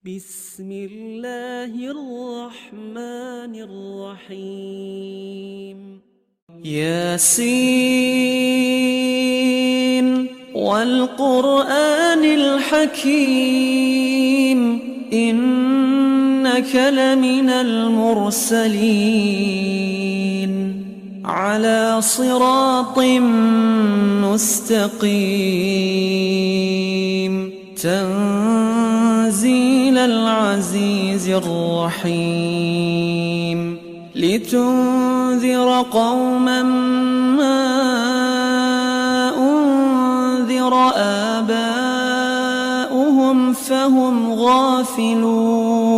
بسم الله الرحمن الرحيم ياسين والقرآن الحكيم إنك لمن المرسلين على صراط مستقيم تنزيل العزيز الرحيم لتنذر قوما ما أنذر آباؤهم فهم غافلون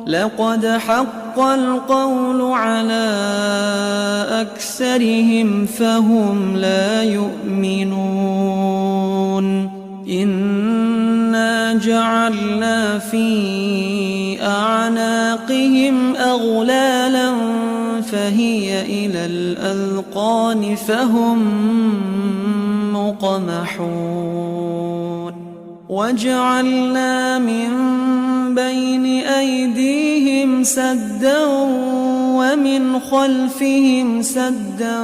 لقد حق القول على أكثرهم فهم لا يؤمنون إنا جعلنا في أعناقهم أغلالا فهي إلى الأذقان فهم مقمحون وجعلنا من بين أيديهم سدا ومن خلفهم سدا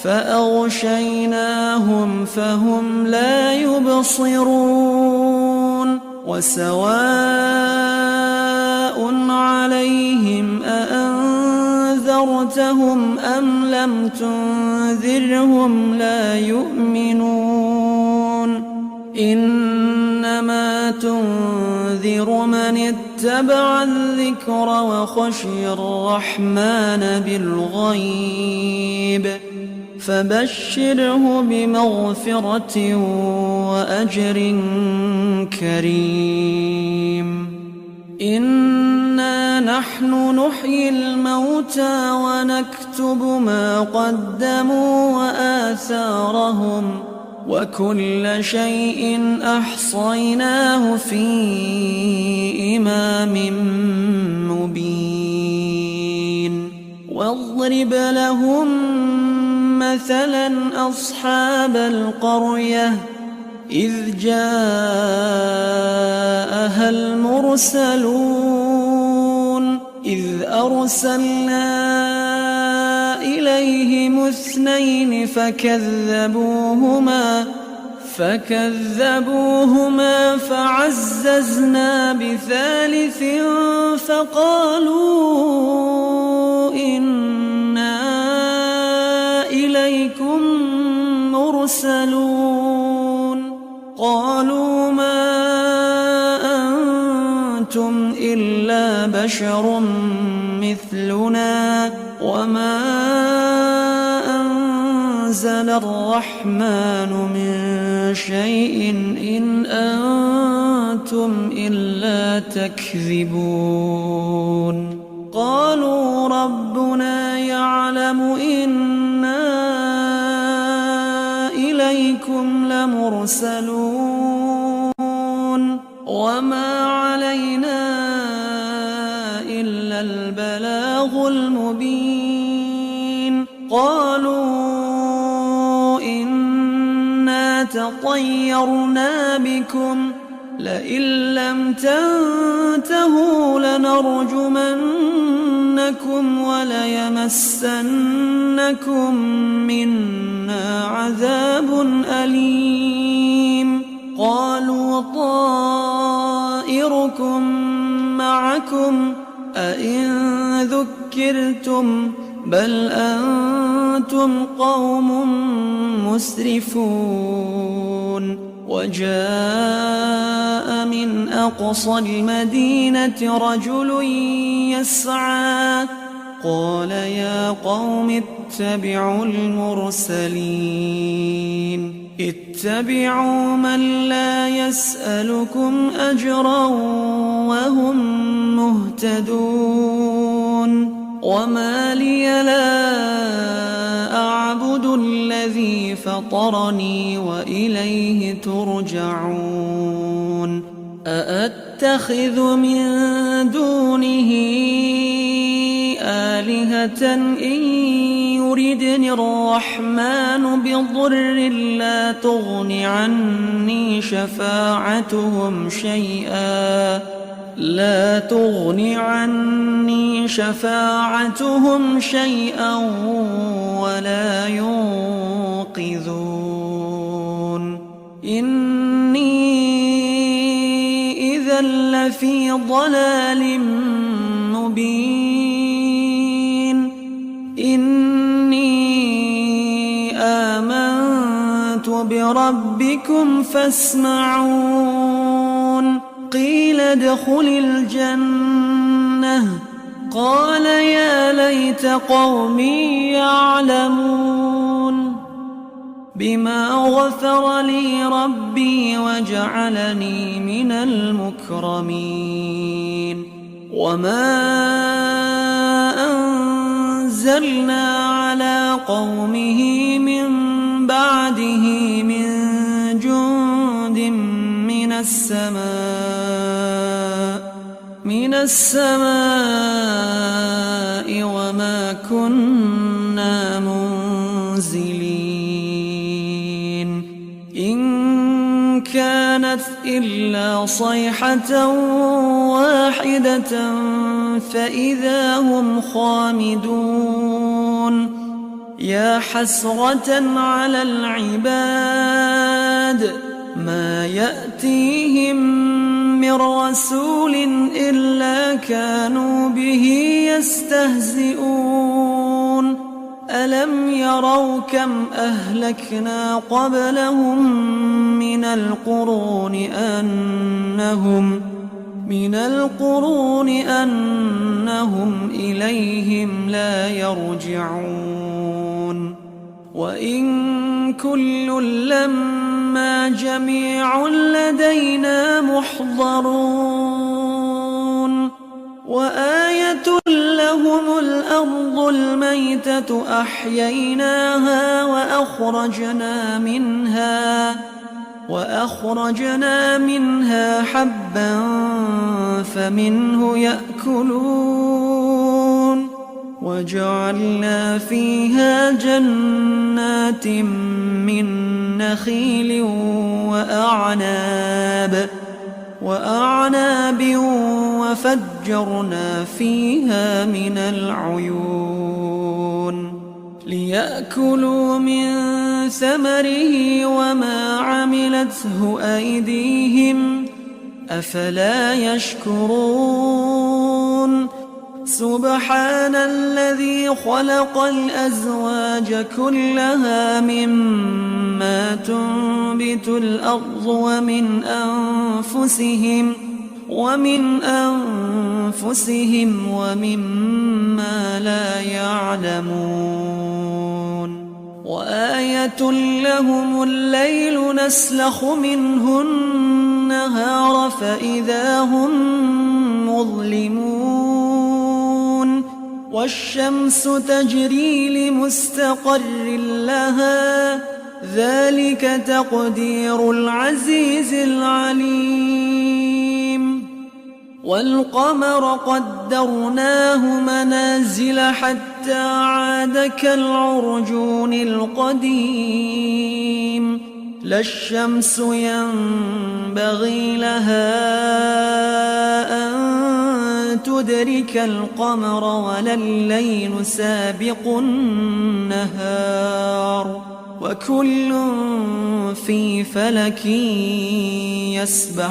فأغشيناهم فهم لا يبصرون وسواء عليهم أأنذرتهم أم لم تنذرهم لا يؤمنون إنما تنذر من اتبع الذكر وخشي الرحمن بالغيب فبشره بمغفرة وأجر كريم إنا نحن نحيي الموتى ونكتب ما قدموا وآثارهم وكل شيء أحصيناه في إمام مبين واضرب لهم مثلا أصحاب القرية إذ جاءها المرسلون إذ أرسلنا إليهم اثنين فكذبوهما فعززنا بثالث فقالوا إنا إليكم مرسلون قالوا ما أنتم إلا بشر مثلنا وما أنزل الرحمن من شيء إن أنتم إلا تكذبون قالوا ربنا يعلم إنا إليكم لمرسلون وما علينا إلا البلاغ المبين قالوا إنا تطيرنا بكم لئن لم تنتهوا لنرجمنكم وليمسنكم منا عذاب أليم قالوا طائركم معكم أئن ذكرتم بل أنتم قوم مسرفون وجاء من أقصى المدينة رجل يسعى قال يا قوم اتبعوا المرسلين اتبعوا من لا يسألكم أجرا وهم مهتدون وما لي لا أعبد الذي فطرني وإليه ترجعون أأتخذ من دونه آلهة إن يردني الرحمن بضر لا تغن عني شفاعتهم شيئا ولا ينقذون إني إذا لفي ضلال مبين إني آمنت بربكم فاسمعون قيل ادخل الجنة قال يا ليت قومي يعلمون بما غفر لي ربي وجعلني من المكرمين وما أنزلنا على قومه من بعده من جند من السماء وما كنا منزلين إن كانت إلا صيحة واحدة فإذا هم خامدون يا حسرة على العباد ما يأتيهم من رسول إلا كانوا به يستهزئون ألم يروا كم أهلكنا قبلهم من القرون أنهم إليهم لا يرجعون وإن كل لما جميع لدينا محضرون وآية لهم الأرض الميتة أحييناها وأخرجنا منها حبا فمنه يأكلون وجعلنا فيها جنات من نخيل وأعناب وفجرنا فيها من العيون ليأكلوا من ثمره وما عملته أيديهم أفلا يشكرون سبحان الذي خلق الأزواج كلها مما تنبت الأرض ومن أنفسهم ومما لا يعلمون وآية لهم الليل نسلخ منه النهار فإذا هم مظلمون والشمس تجري لمستقر لها ذلك تقدير العزيز العليم والقمر قدرناه منازل حتى عاد كالعرجون القديم لا الشمس ينبغي لها أن تدرك القمر ولا الليل سابق النهار وكل في فلك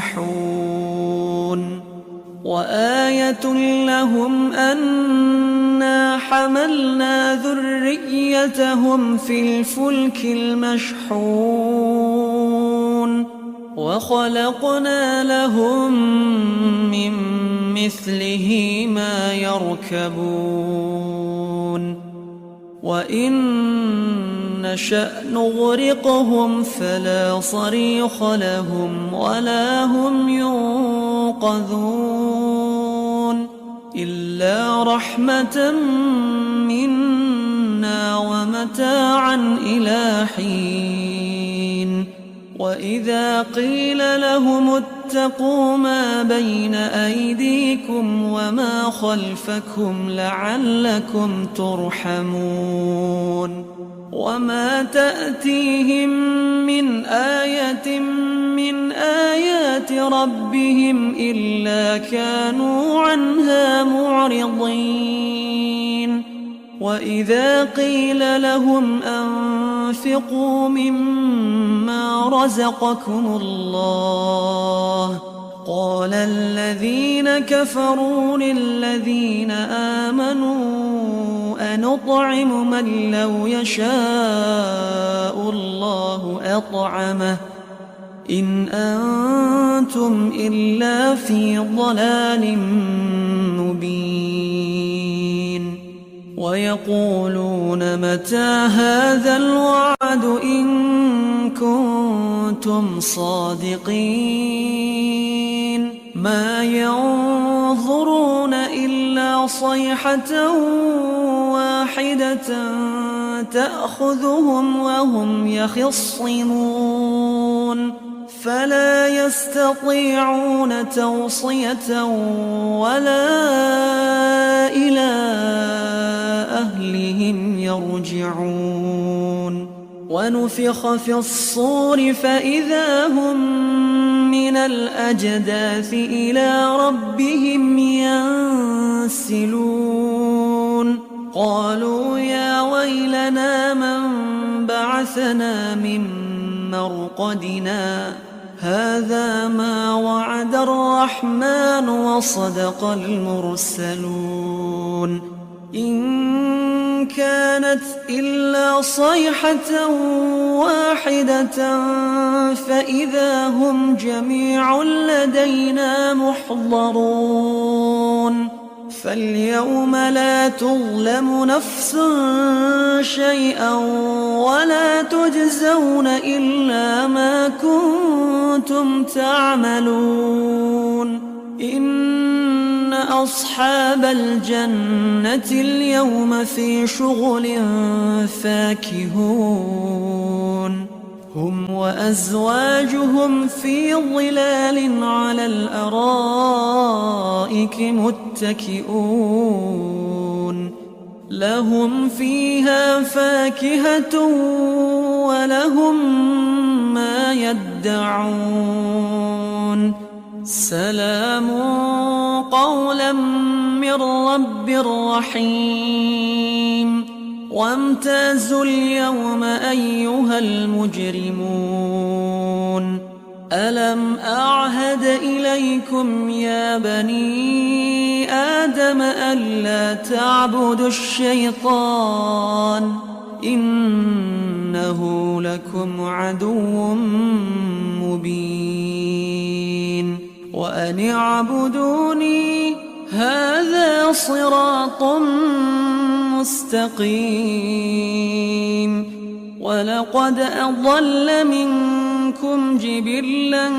يسبحون وآية لهم أنا حملنا ذريتهم في الفلك المشحون وخلقنا لهم من مثله ما يركبون وإن نشأ نغرقهم فلا صريخ لهم ولا هم ينقذون إلا رحمة منا ومتاعا إلى حين وإذا قيل لهم واتقوا ما بين أيديكم وما خلفكم لعلكم ترحمون وما تأتيهم من آية من آيات ربهم إلا كانوا عنها معرضين وإذا قيل لهم أنفقوا مما رزقكم الله قال الذين كفروا للذين آمنوا أنطعم من لو يشاء الله أطعمه إن أنتم إلا في ضلال مبين ويقولون متى هذا الوعد إن كنتم صادقين ما ينظرون إلا صيحة واحدة تأخذهم وهم يخصمون فلا يستطيعون توصية ولا إلى أهلهم يرجعون ونفخ في الصور فإذا هم من الأجداث إلى ربهم ينسلون قالوا يا ويلنا من بعثنا من مرقدنا هذا ما وعد الرحمن وصدق المرسلون إن كانت إلا صيحة واحدة فإذا هم جميع لدينا محضرون فاليوم لا تظلم نفس شيئا ولا تجزون إلا ما كنتم تعملون إن أصحاب الجنة اليوم في شغل فاكهون هم وأزواجهم في ظلال على الأرائك متكئون لهم فيها فاكهة ولهم ما يدعون سلام قولا من رب رحيم وامتازوا اليوم أيها المجرمون ألم أعهد إليكم يا بني آدم ألا تعبدوا الشيطان إنه لكم عدو مبين وأن اعبدوني هذا صراط مستقيم ولقد أضل منكم جبلا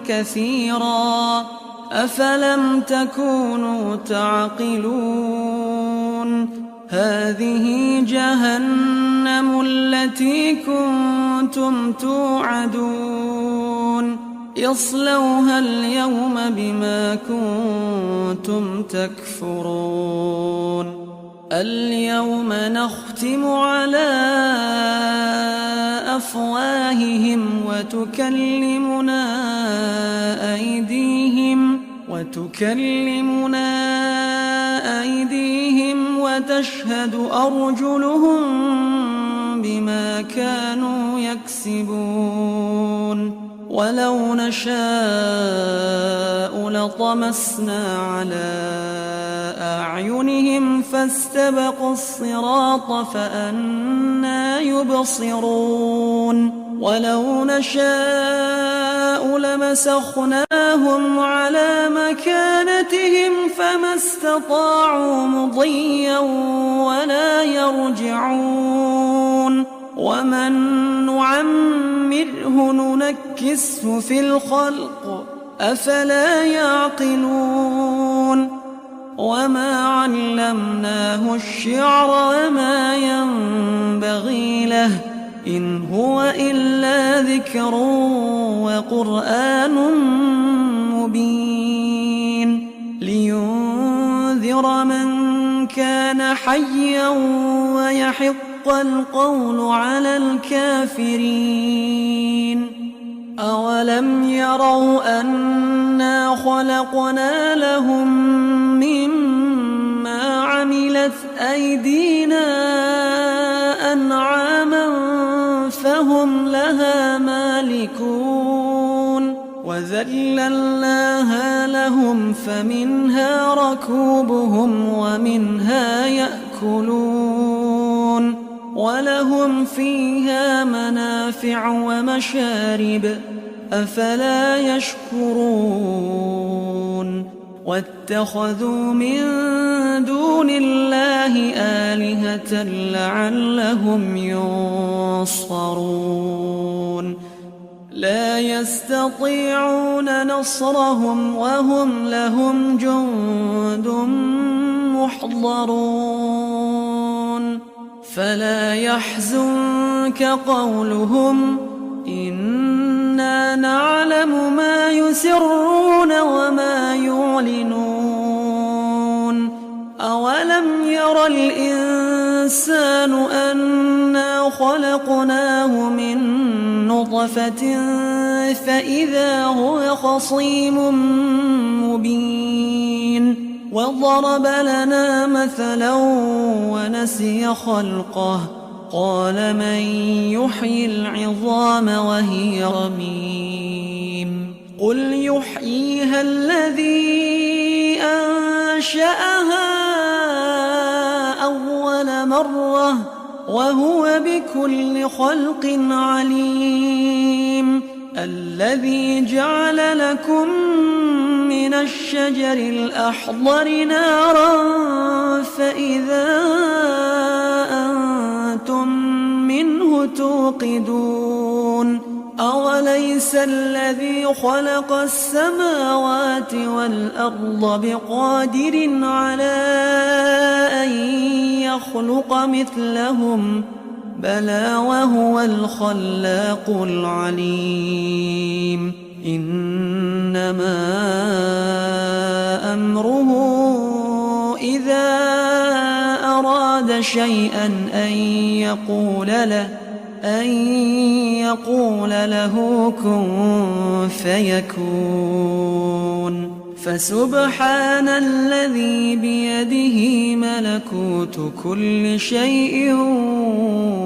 كثيرا أفلم تكونوا تعقلون هذه جهنم التي كنتم توعدون اصلوها اليوم بما كنتم تكفرون اليوم نختم على أفواههم وتكلمنا أيديهم وتشهد أرجلهم بما كانوا يكسبون ولو نشاء لطمسنا على أعينهم فاستبقوا الصراط فأنى يبصرون ولو نشاء لمسخناهم على مكانتهم فما استطاعوا مضيا ولا يرجعون ومن نعمره ننكسه في الخلق أفلا يعقلون وما علمناه الشعر وما ينبغي له إن هو إلا ذكر وقرآن مبين لينذر من كان حيا ويحق القول على الكافرين أولم يروا أنا خلقنا لهم مما عملت أيدينا أنعاما فهم لها مالكون وذللناها لهم فمنها ركوبهم ومنها يأكلون ولهم فيها منافع ومشارب أفلا يشكرون واتخذوا من دون الله آلهة لعلهم ينصرون لا يستطيعون نصرهم وهم لهم جند محضرون فلا يحزنك قولهم إنا نعلم ما يسرون وما يعلنون أولم ير الإنسان أنا خلقناه من نطفة فإذا هو خصيم مبين وضرب لنا مثلا ونسي خلقه قال من يحيي العظام وهي رميم قل يحييها الذي أنشأها أول مرة وهو بكل خلق عليم الذي جعل لكم من الشجر الأخضر نارا فإذا أنتم منه توقدون أوليس الذي خلق السماوات والأرض بقادر على أن يخلق مثلهم بلى وهو الخلاق العليم إنما أمره إذا أراد شيئا أن يقول له كن فيكون فسبحان الذي بيده ملكوت كل شيء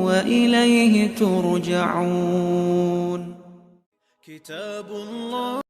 وإليه ترجعون كتاب الله